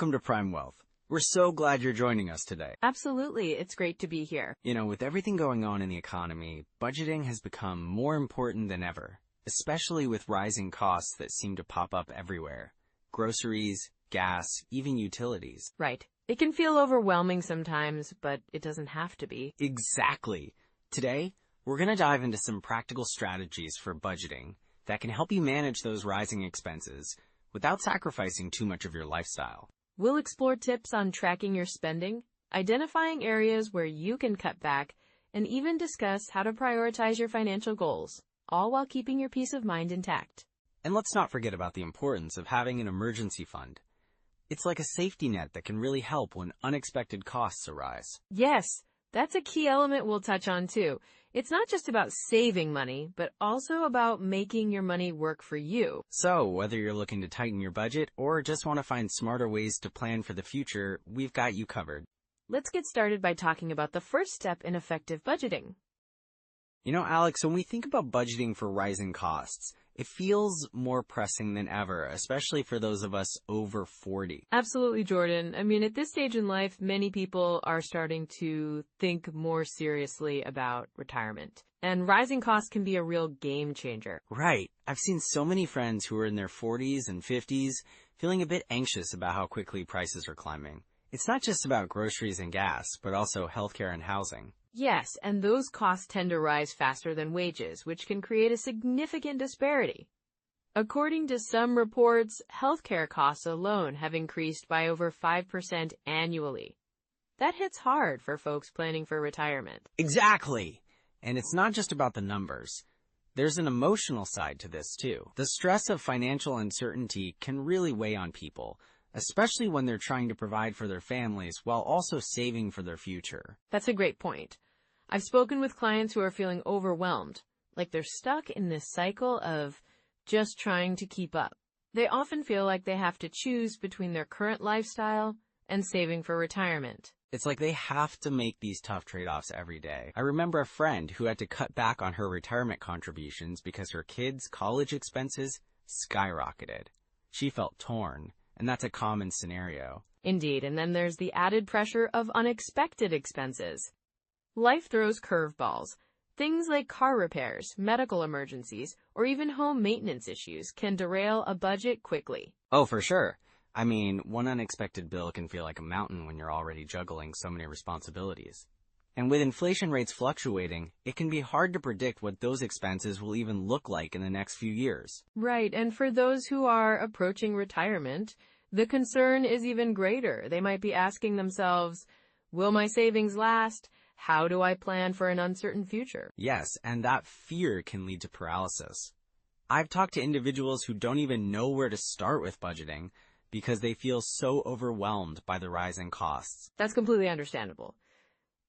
welcome to Prime Wealth. We're so glad you're joining us today. Absolutely, it's great to be here. With everything going on in the economy, budgeting has become more important than ever, especially with rising costs that seem to pop up everywhere. Groceries, gas, even utilities. Right. It can feel overwhelming sometimes, but it doesn't have to be. Exactly. Today, we're going to dive into some practical strategies for budgeting that can help you manage those rising expenses without sacrificing too much of your lifestyle. We'll explore tips on tracking your spending, identifying areas where you can cut back, and even discuss how to prioritize your financial goals, all while keeping your peace of mind intact. And let's not forget about the importance of having an emergency fund. It's like a safety net that can really help when unexpected costs arise. Yes, that's a key element we'll touch on too. It's not just about saving money, but also about making your money work for you. So, whether you're looking to tighten your budget or just want to find smarter ways to plan for the future, we've got you covered. Let's get started by talking about the first step in effective budgeting. Alex, when we think about budgeting for rising costs, it feels more pressing than ever, especially for those of us over 40. Absolutely, Jordan. At this stage in life, many people are starting to think more seriously about retirement. And rising costs can be a real game changer. Right. I've seen so many friends who are in their 40s and 50s feeling a bit anxious about how quickly prices are climbing. It's not just about groceries and gas, but also healthcare and housing. Yes, and those costs tend to rise faster than wages, which can create a significant disparity. According to some reports, healthcare costs alone have increased by over 5% annually. That hits hard for folks planning for retirement. Exactly. And it's not just about the numbers. There's an emotional side to this, too. The stress of financial uncertainty can really weigh on people, especially when they're trying to provide for their families while also saving for their future. That's a great point. I've spoken with clients who are feeling overwhelmed, like they're stuck in this cycle of just trying to keep up. They often feel like they have to choose between their current lifestyle and saving for retirement. It's like they have to make these tough trade-offs every day. I remember a friend who had to cut back on her retirement contributions because her kids' college expenses skyrocketed. She felt torn. And that's a common scenario. Indeed, and then there's the added pressure of unexpected expenses. Life throws curveballs. Things like car repairs, medical emergencies, or even home maintenance issues can derail a budget quickly. Oh, for sure. One unexpected bill can feel like a mountain when you're already juggling so many responsibilities. And with inflation rates fluctuating, it can be hard to predict what those expenses will even look like in the next few years. Right, and for those who are approaching retirement, the concern is even greater. They might be asking themselves, will my savings last? How do I plan for an uncertain future? Yes, and that fear can lead to paralysis. I've talked to individuals who don't even know where to start with budgeting because they feel so overwhelmed by the rising costs. That's completely understandable.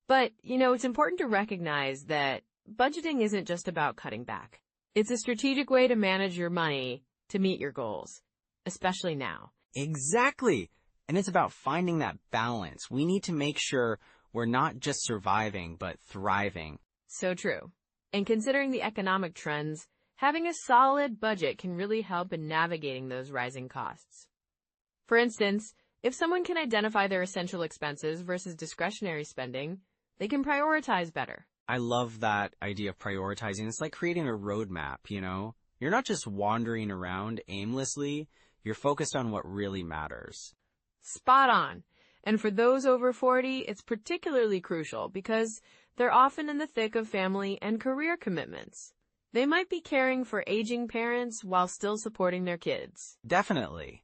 But, it's important to recognize that budgeting isn't just about cutting back. It's a strategic way to manage your money to meet your goals, especially now. Exactly. And it's about finding that balance. We need to make sure we're not just surviving, but thriving. So true. And considering the economic trends, having a solid budget can really help in navigating those rising costs. For instance, if someone can identify their essential expenses versus discretionary spending, they can prioritize better. I love that idea of prioritizing. It's like creating a roadmap, You're not just wandering around aimlessly. You're focused on what really matters. Spot on. And for those over 40, it's particularly crucial because they're often in the thick of family and career commitments. They might be caring for aging parents while still supporting their kids. Definitely.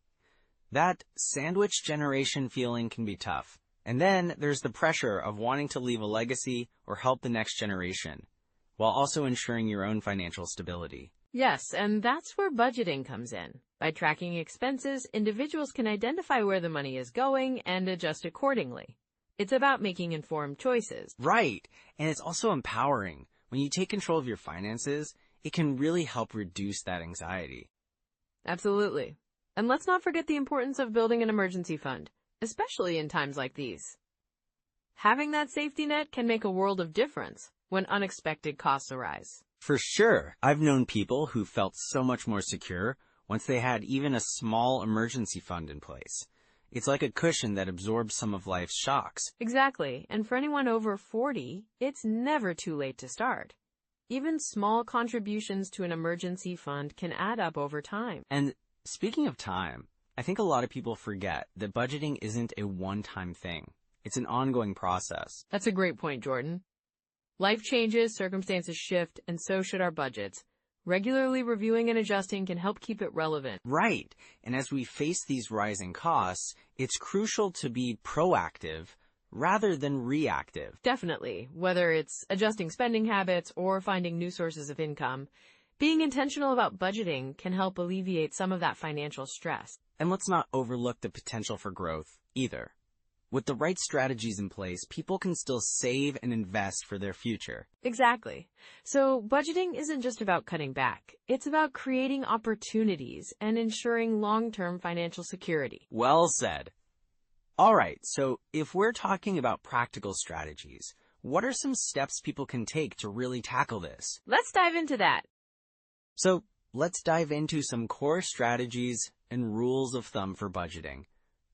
That sandwich generation feeling can be tough. And then there's the pressure of wanting to leave a legacy or help the next generation, while also ensuring your own financial stability. Yes, and that's where budgeting comes in. By tracking expenses, individuals can identify where the money is going and adjust accordingly. It's about making informed choices. Right, and it's also empowering. When you take control of your finances, it can really help reduce that anxiety. Absolutely. And let's not forget the importance of building an emergency fund, especially in times like these. Having that safety net can make a world of difference when unexpected costs arise. For sure. I've known people who felt so much more secure once they had even a small emergency fund in place. It's like a cushion that absorbs some of life's shocks. Exactly. And for anyone over 40, it's never too late to start. Even small contributions to an emergency fund can add up over time. And speaking of time, I think a lot of people forget that budgeting isn't a one-time thing. It's an ongoing process. That's a great point, Jordan. Life changes, circumstances shift, and so should our budgets. Regularly reviewing and adjusting can help keep it relevant. Right. And as we face these rising costs, it's crucial to be proactive rather than reactive. Definitely. Whether it's adjusting spending habits or finding new sources of income, being intentional about budgeting can help alleviate some of that financial stress. And let's not overlook the potential for growth either. With the right strategies in place, people can still save and invest for their future. Exactly. So budgeting isn't just about cutting back. It's about creating opportunities and ensuring long-term financial security. Well said. All right, so if we're talking about practical strategies, what are some steps people can take to really tackle this? Let's dive into that. So let's dive into some core strategies and rules of thumb for budgeting,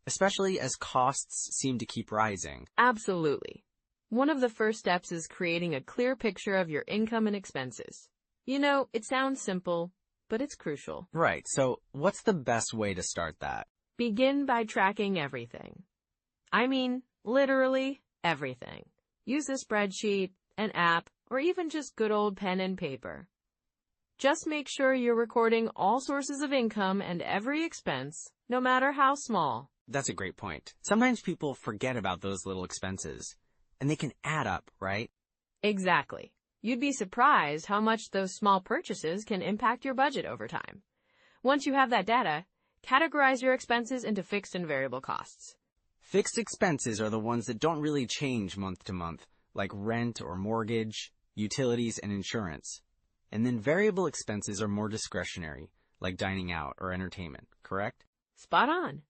especially as costs seem to keep rising. Absolutely. One of the first steps is creating a clear picture of your income and expenses. You know, it sounds simple, but it's crucial. Right, so what's the best way to start that? Begin by tracking everything. I mean, literally everything. Use a spreadsheet, an app, or even just good old pen and paper. Just make sure you're recording all sources of income and every expense, no matter how small. That's a great point. Sometimes people forget about those little expenses, and they can add up, right? Exactly. You'd be surprised how much those small purchases can impact your budget over time. Once you have that data, categorize your expenses into fixed and variable costs. Fixed expenses are the ones that don't really change month to month, like rent or mortgage, utilities, and insurance. And then variable expenses are more discretionary, like dining out or entertainment, correct? Spot on.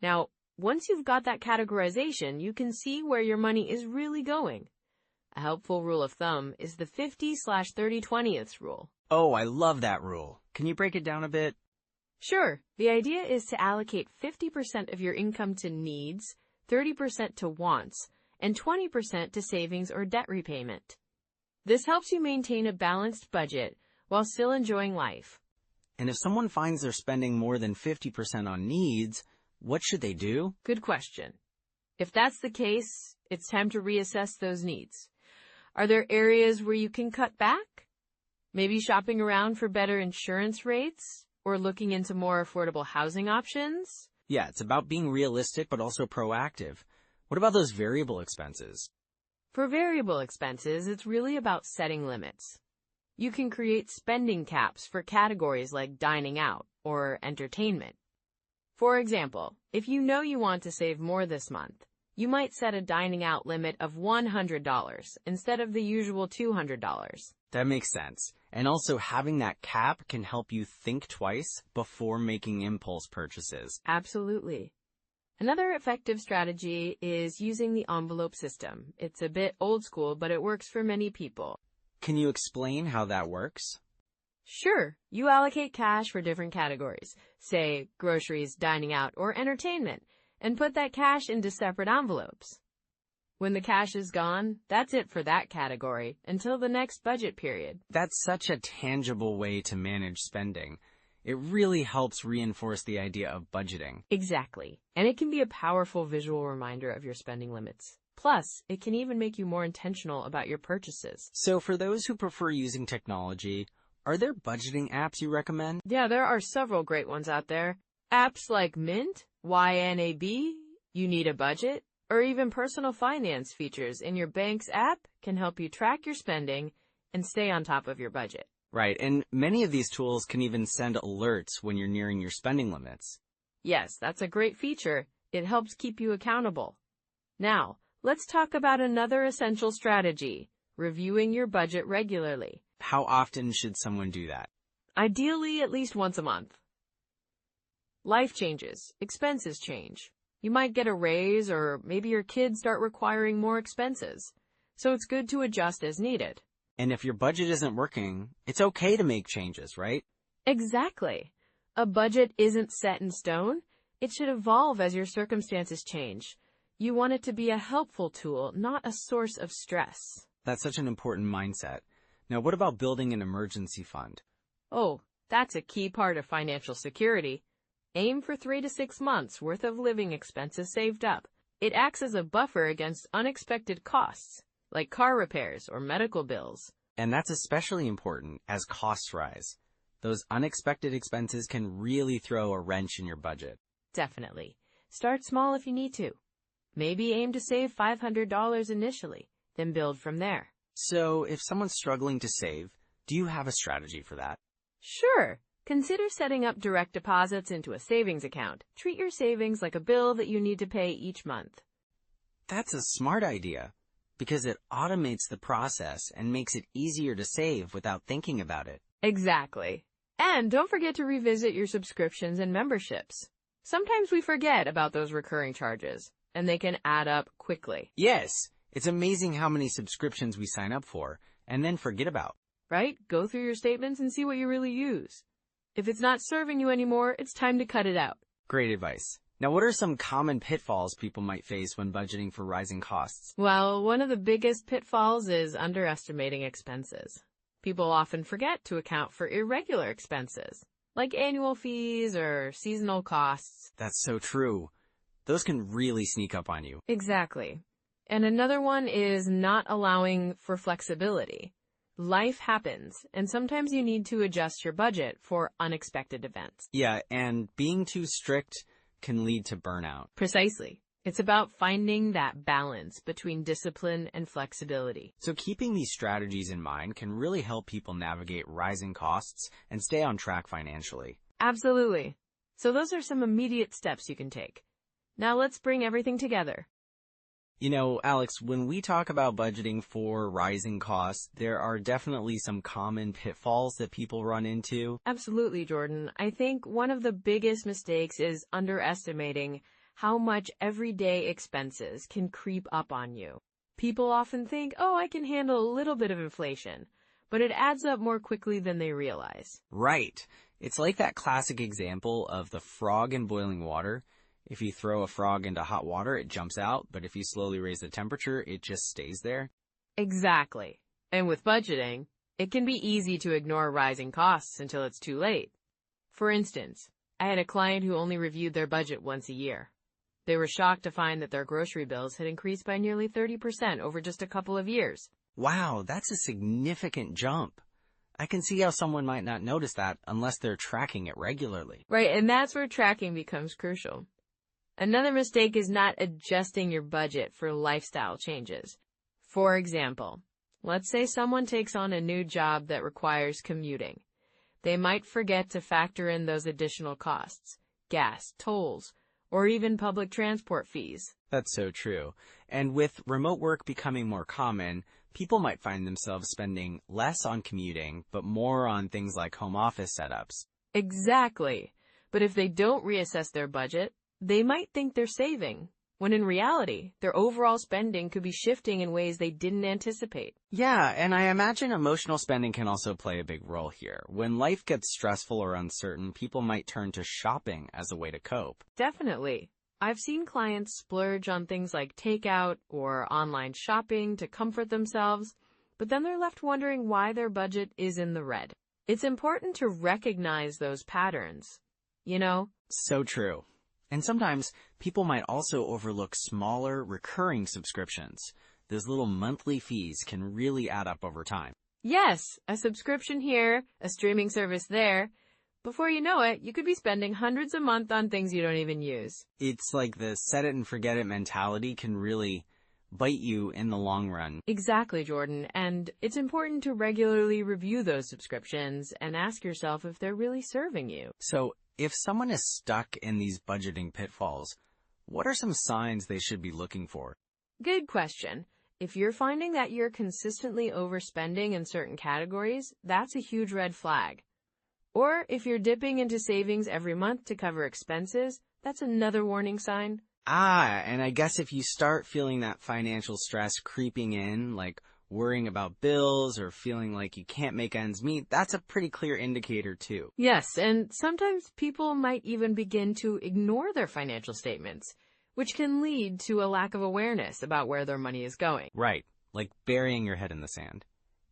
Now, once you've got that categorization, you can see where your money is really going. A helpful rule of thumb is the 50/30/20ths rule. Oh, I love that rule. Can you break it down a bit? Sure. The idea is to allocate 50% of your income to needs, 30% to wants, and 20% to savings or debt repayment. This helps you maintain a balanced budget while still enjoying life. And if someone finds they're spending more than 50% on needs, what should they do? Good question. If that's the case, it's time to reassess those needs. Are there areas where you can cut back? Maybe shopping around for better insurance rates? Or looking into more affordable housing options? Yeah, it's about being realistic but also proactive. What about those variable expenses? For variable expenses, it's really about setting limits. You can create spending caps for categories like dining out or entertainment. For example, if you know you want to save more this month, you might set a dining out limit of $100 instead of the usual $200. That makes sense. And also having that cap can help you think twice before making impulse purchases. Absolutely. Another effective strategy is using the envelope system. It's a bit old school, but it works for many people. Can you explain how that works? Sure. You allocate cash for different categories, say groceries, dining out, or entertainment, and put that cash into separate envelopes. When the cash is gone, that's it for that category until the next budget period. That's such a tangible way to manage spending. It really helps reinforce the idea of budgeting. Exactly. And it can be a powerful visual reminder of your spending limits. Plus, it can even make you more intentional about your purchases. So for those who prefer using technology, are there budgeting apps you recommend? Yeah, there are several great ones out there. Apps like Mint, YNAB, You Need a Budget, or even personal finance features in your bank's app can help you track your spending and stay on top of your budget. Right, and many of these tools can even send alerts when you're nearing your spending limits. Yes, that's a great feature. It helps keep you accountable. Now, let's talk about another essential strategy, reviewing your budget regularly. How often should someone do that? Ideally, at least once a month. Life changes, expenses change. You might get a raise, or maybe your kids start requiring more expenses. So it's good to adjust as needed. And if your budget isn't working, it's okay to make changes, right? Exactly. A budget isn't set in stone. It should evolve as your circumstances change. You want it to be a helpful tool, not a source of stress. That's such an important mindset. Now, what about building an emergency fund? Oh, that's a key part of financial security. Aim for 3 to 6 months worth of living expenses saved up. It acts as a buffer against unexpected costs, like car repairs or medical bills. And that's especially important as costs rise. Those unexpected expenses can really throw a wrench in your budget. Definitely. Start small if you need to. Maybe aim to save $500 initially, then build from there. So, if someone's struggling to save, do you have a strategy for that? Sure. Consider setting up direct deposits into a savings account. Treat your savings like a bill that you need to pay each month. That's a smart idea, because it automates the process and makes it easier to save without thinking about it. Exactly. And don't forget to revisit your subscriptions and memberships. Sometimes we forget about those recurring charges, and they can add up quickly. Yes, it's amazing how many subscriptions we sign up for and then forget about. Right? Go through your statements and see what you really use. If it's not serving you anymore, it's time to cut it out. Great advice. Now, what are some common pitfalls people might face when budgeting for rising costs? Well, one of the biggest pitfalls is underestimating expenses. People often forget to account for irregular expenses, like annual fees or seasonal costs. That's so true. Those can really sneak up on you. Exactly. And another one is not allowing for flexibility. Life happens, and sometimes you need to adjust your budget for unexpected events. Yeah, and being too strict can lead to burnout. Precisely. It's about finding that balance between discipline and flexibility. So keeping these strategies in mind can really help people navigate rising costs and stay on track financially. Absolutely. So those are some immediate steps you can take. Now let's bring everything together. You know, Alex, when we talk about budgeting for rising costs, there are definitely some common pitfalls that people run into. Absolutely, Jordan. I think one of the biggest mistakes is underestimating how much everyday expenses can creep up on you. People often think, oh, I can handle a little bit of inflation, but it adds up more quickly than they realize. Right. It's like that classic example of the frog in boiling water. If you throw a frog into hot water, it jumps out, but if you slowly raise the temperature, it just stays there. Exactly. And with budgeting, it can be easy to ignore rising costs until it's too late. For instance, I had a client who only reviewed their budget once a year. They were shocked to find that their grocery bills had increased by nearly 30% over just a couple of years. Wow, that's a significant jump. I can see how someone might not notice that unless they're tracking it regularly. Right, and that's where tracking becomes crucial. Another mistake is not adjusting your budget for lifestyle changes. For example, let's say someone takes on a new job that requires commuting. They might forget to factor in those additional costs, gas, tolls, or even public transport fees. That's so true. And with remote work becoming more common, people might find themselves spending less on commuting, but more on things like home office setups. Exactly. But if they don't reassess their budget, they might think they're saving, when in reality, their overall spending could be shifting in ways they didn't anticipate. Yeah, and I imagine emotional spending can also play a big role here. When life gets stressful or uncertain, people might turn to shopping as a way to cope. Definitely. I've seen clients splurge on things like takeout or online shopping to comfort themselves, but then they're left wondering why their budget is in the red. It's important to recognize those patterns, you know? So true. And sometimes people might also overlook smaller, recurring subscriptions. Those little monthly fees can really add up over time. Yes, a subscription here, a streaming service there. Before you know it, you could be spending hundreds a month on things you don't even use. It's like the set it and forget it mentality can really bite you in the long run. Exactly, Jordan. And it's important to regularly review those subscriptions and ask yourself if they're really serving you. So, if someone is stuck in these budgeting pitfalls, what are some signs they should be looking for? Good question. If you're finding that you're consistently overspending in certain categories, that's a huge red flag. Or if you're dipping into savings every month to cover expenses, that's another warning sign. And I guess if you start feeling that financial stress creeping in, like Worrying about bills or feeling like you can't make ends meet, that's a pretty clear indicator too. Yes, and sometimes people might even begin to ignore their financial statements, which can lead to a lack of awareness about where their money is going. Right, like burying your head in the sand.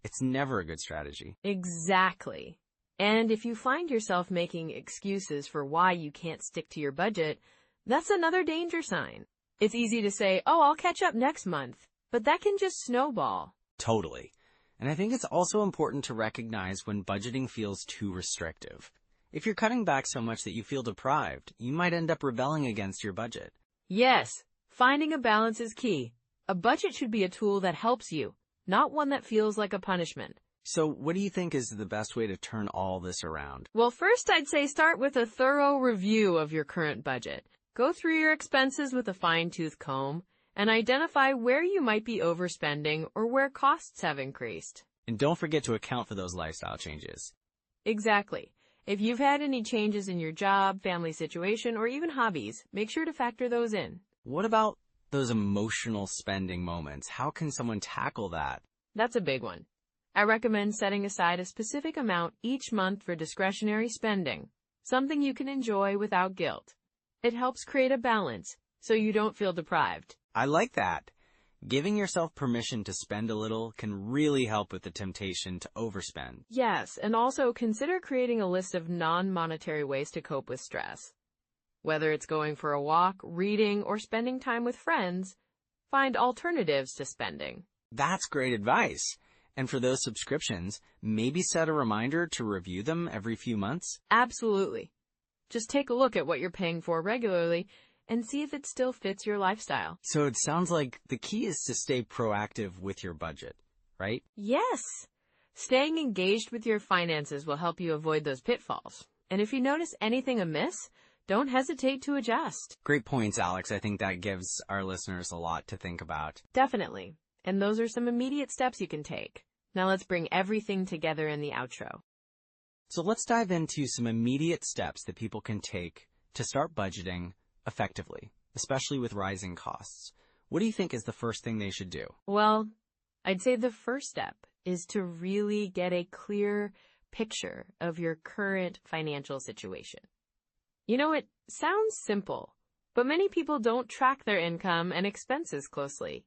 It's never a good strategy. Exactly. And if you find yourself making excuses for why you can't stick to your budget, that's another danger sign. It's easy to say, oh, I'll catch up next month, but that can just snowball. Totally. And I think it's also important to recognize when budgeting feels too restrictive. If you're cutting back so much that you feel deprived, you might end up rebelling against your budget. Yes, finding a balance is key. A budget should be a tool that helps you, not one that feels like a punishment. So what do you think is the best way to turn all this around? Well, first I'd say start with a thorough review of your current budget. Go through your expenses with a fine-tooth comb and identify where you might be overspending or where costs have increased. And don't forget to account for those lifestyle changes. Exactly. If you've had any changes in your job, family situation, or even hobbies, make sure to factor those in. What about those emotional spending moments? How can someone tackle that? That's a big one. I recommend setting aside a specific amount each month for discretionary spending, something you can enjoy without guilt. It helps create a balance so you don't feel deprived. I like that. Giving yourself permission to spend a little can really help with the temptation to overspend. Yes, and also consider creating a list of non-monetary ways to cope with stress. Whether it's going for a walk, reading, or spending time with friends, find alternatives to spending. That's great advice. And for those subscriptions, maybe set a reminder to review them every few months? Absolutely. Just take a look at what you're paying for regularly and see if it still fits your lifestyle. So it sounds like the key is to stay proactive with your budget, right? Yes. Staying engaged with your finances will help you avoid those pitfalls. And if you notice anything amiss, don't hesitate to adjust. Great points, Alex. I think that gives our listeners a lot to think about. Definitely. And those are some immediate steps you can take. Now let's bring everything together in the outro. So let's dive into some immediate steps that people can take to start budgeting effectively, especially with rising costs. What do you think is the first thing they should do? Well, I'd say the first step is to really get a clear picture of your current financial situation. You know, it sounds simple, but many people don't track their income and expenses closely.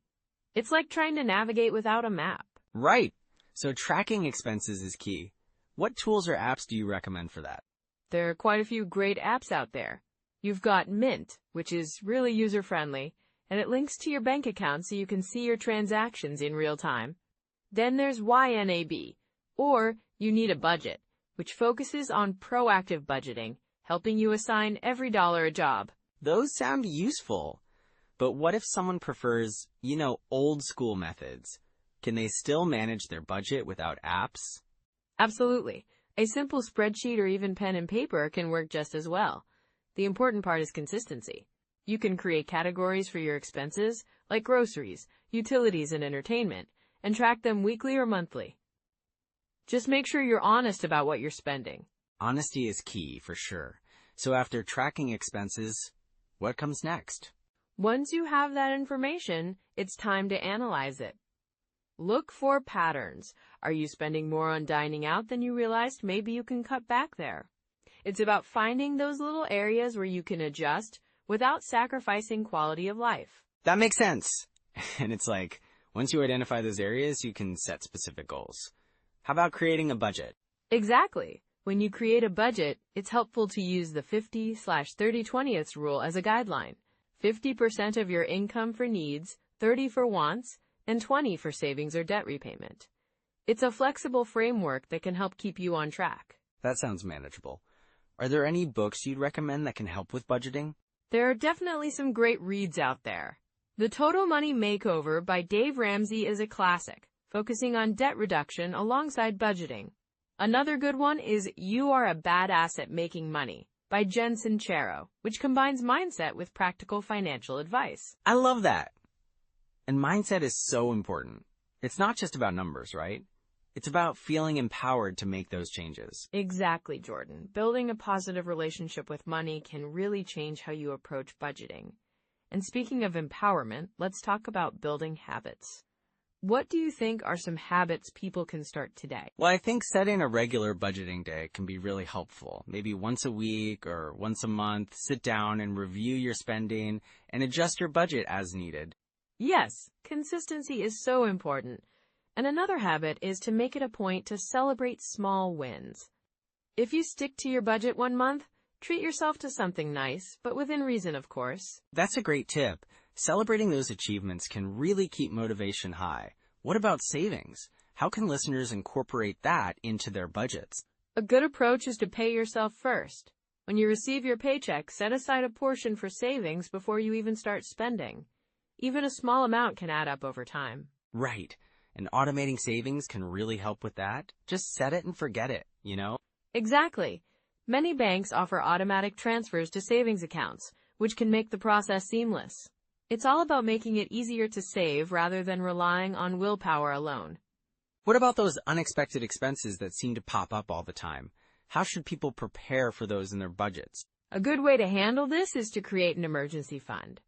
It's like trying to navigate without a map. Right. So tracking expenses is key. What tools or apps do you recommend for that? There are quite a few great apps out there. You've got Mint, which is really user-friendly, and it links to your bank account so you can see your transactions in real time. Then there's YNAB, or You Need a Budget, which focuses on proactive budgeting, helping you assign every dollar a job. Those sound useful. But what if someone prefers, old school methods? Can they still manage their budget without apps? Absolutely. A simple spreadsheet or even pen and paper can work just as well. The important part is consistency. You can create categories for your expenses, like groceries, utilities, and entertainment, and track them weekly or monthly. Just make sure you're honest about what you're spending. Honesty is key, for sure. So after tracking expenses, what comes next? Once you have that information, it's time to analyze it. Look for patterns. Are you spending more on dining out than you realized? Maybe you can cut back there. It's about finding those little areas where you can adjust without sacrificing quality of life. That makes sense. And it's like, once you identify those areas, you can set specific goals. How about creating a budget? Exactly. When you create a budget, it's helpful to use the 50/30/20 rule as a guideline. 50% of your income for needs, 30 for wants, and 20 for savings or debt repayment. It's a flexible framework that can help keep you on track. That sounds manageable. Are there any books you'd recommend that can help with budgeting? There are definitely some great reads out there. The Total Money Makeover by Dave Ramsey is a classic, focusing on debt reduction alongside budgeting. Another good one is You Are a Badass at Making Money by Jen Sincero, which combines mindset with practical financial advice. I love that. And mindset is so important. It's not just about numbers, right? It's about feeling empowered to make those changes. Exactly, Jordan. Building a positive relationship with money can really change how you approach budgeting. And speaking of empowerment, let's talk about building habits. What do you think are some habits people can start today? Well, I think setting a regular budgeting day can be really helpful. Maybe once a week or once a month, sit down and review your spending and adjust your budget as needed. Yes, consistency is so important. And another habit is to make it a point to celebrate small wins. If you stick to your budget one month, treat yourself to something nice, but within reason, of course. That's a great tip. Celebrating those achievements can really keep motivation high. What about savings? How can listeners incorporate that into their budgets? A good approach is to pay yourself first. When you receive your paycheck, set aside a portion for savings before you even start spending. Even a small amount can add up over time. Right. And automating savings can really help with that. Just set it and forget it, you know? Exactly. Many banks offer automatic transfers to savings accounts, which can make the process seamless. It's all about making it easier to save rather than relying on willpower alone. What about those unexpected expenses that seem to pop up all the time? How should people prepare for those in their budgets? A good way to handle this is to create an emergency fund.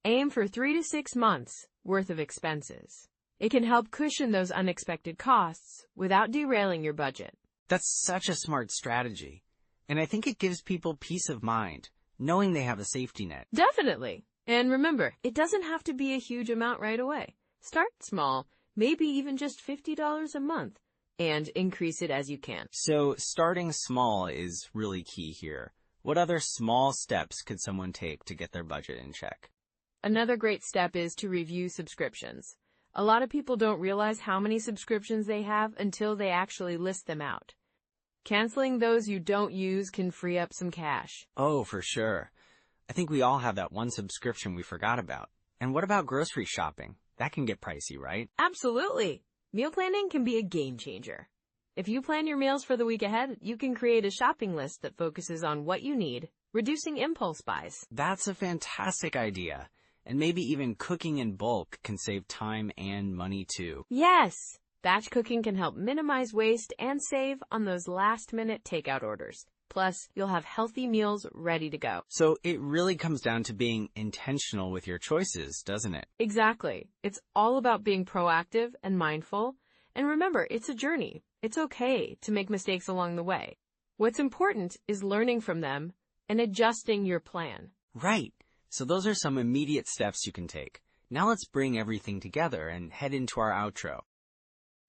Aim for 3 to 6 months worth of expenses. It can help cushion those unexpected costs without derailing your budget. That's such a smart strategy. And I think it gives people peace of mind, knowing they have a safety net. Definitely. And remember, it doesn't have to be a huge amount right away. Start small, maybe even just $50 a month, and increase it as you can. So starting small is really key here. What other small steps could someone take to get their budget in check? Another great step is to review subscriptions. A lot of people don't realize how many subscriptions they have until they actually list them out. Canceling those you don't use can free up some cash. Oh, for sure. I think we all have that one subscription we forgot about. And what about grocery shopping? That can get pricey, right? Absolutely. Meal planning can be a game changer. If you plan your meals for the week ahead, you can create a shopping list that focuses on what you need, reducing impulse buys. That's a fantastic idea. And maybe even cooking in bulk can save time and money too. Yes! Batch cooking can help minimize waste and save on those last-minute takeout orders. Plus, you'll have healthy meals ready to go. So it really comes down to being intentional with your choices, doesn't it? Exactly. It's all about being proactive and mindful. And remember, it's a journey. It's okay to make mistakes along the way. What's important is learning from them and adjusting your plan. Right. So those are some immediate steps you can take. Now let's bring everything together and head into our outro.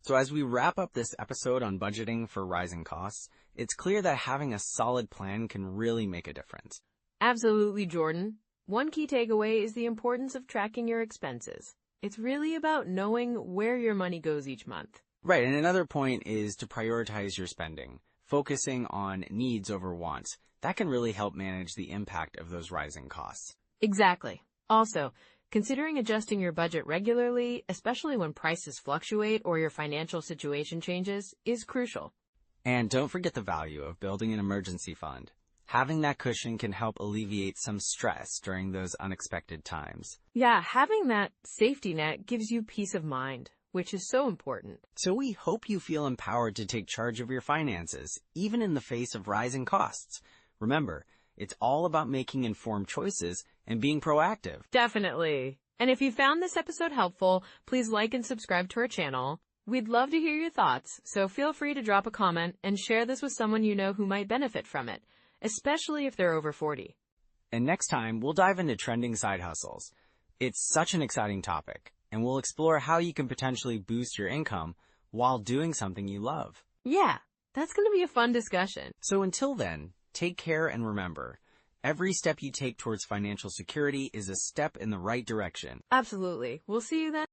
So as we wrap up this episode on budgeting for rising costs, it's clear that having a solid plan can really make a difference. Absolutely, Jordan. One key takeaway is the importance of tracking your expenses. It's really about knowing where your money goes each month. Right, and another point is to prioritize your spending, focusing on needs over wants. That can really help manage the impact of those rising costs. Exactly. Also, considering adjusting your budget regularly, especially when prices fluctuate or your financial situation changes, is crucial. And don't forget the value of building an emergency fund. Having that cushion can help alleviate some stress during those unexpected times. Yeah, having that safety net gives you peace of mind, which is so important. So we hope you feel empowered to take charge of your finances, even in the face of rising costs. Remember, it's all about making informed choices and being proactive. Definitely. And if you found this episode helpful, please like and subscribe to our channel. We'd love to hear your thoughts, so feel free to drop a comment and share this with someone you know who might benefit from it, especially if they're over 40. And next time, we'll dive into trending side hustles. It's such an exciting topic, and we'll explore how you can potentially boost your income while doing something you love. Yeah, that's going to be a fun discussion. So until then, take care and remember, every step you take towards financial security is a step in the right direction. Absolutely. We'll see you then.